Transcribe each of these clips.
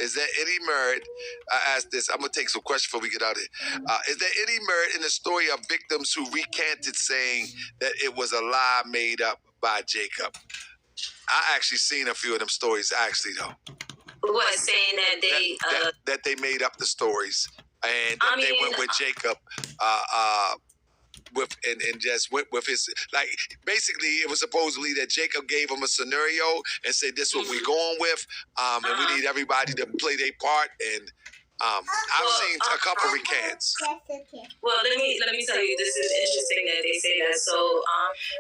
Is there any merit? I asked this. I'm gonna take some questions before we get out of here. Is there any merit in the story of victims who recanted saying that it was a lie made up by Jacob? I actually seen a few of them stories. Actually, though, what saying that they made up the stories and that they went with Jacob. And just went with his, like, basically it was supposedly that Jacob gave him a scenario and said this is what we're going with, and we need everybody to play their part. And I've seen a couple recants. Well, let me tell you, this is interesting that they say that. So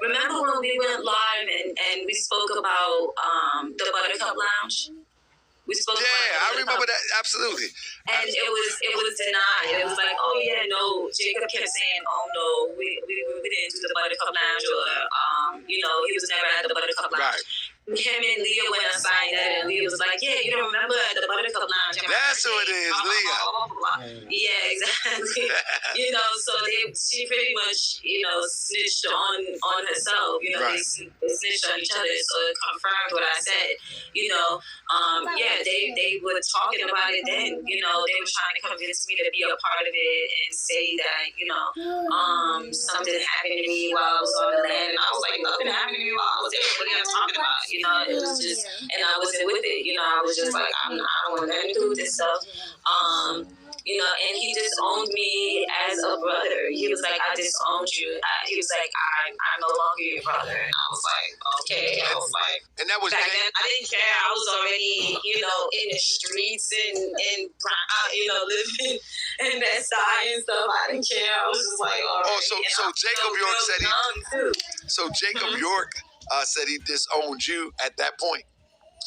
remember when we went live and we spoke about the Buttercup Lounge? We spoke about I remember that, absolutely. And it was denied. It was like, oh yeah, no. Jacob kept saying, oh no, we didn't do the Buttercup Lounge, or he was never at the Buttercup Lounge. Right. Him and Leah went and signed that, and Leah was like, yeah, you don't remember at the Buttercup Lounge? That's who it is, Leah. Yeah, exactly. So she pretty much, snitched on herself. Right. They snitched on each other, so it confirmed what I said. They were talking about it then. They were trying to convince me to be a part of it and say that, something happened to me while I was on the land. And I was like, nothing happened to me while I was there. What are you talking about? It was just, and I wasn't with it. I was just like, I don't want nothing to do with this stuff. And he disowned me as a brother. He was like, I disowned you. He was like, I'm no longer your brother. And I was like, okay. I was like, and that was back then, I didn't care. I was already, in the streets and living in that side and stuff. I didn't care. I was just like, all right. So Jacob York said Jacob York said he disowned you at that point.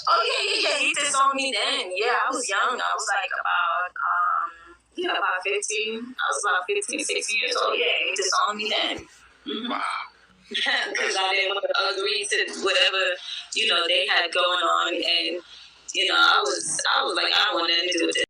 Oh yeah. He disowned me then. Yeah, I was young. I was like about 15. I was about 15, 16 years old. Yeah, he disowned me then. Mm-hmm. Wow. Because I didn't agree to whatever, they had going on. And, I was like, I don't want nothing to do with it.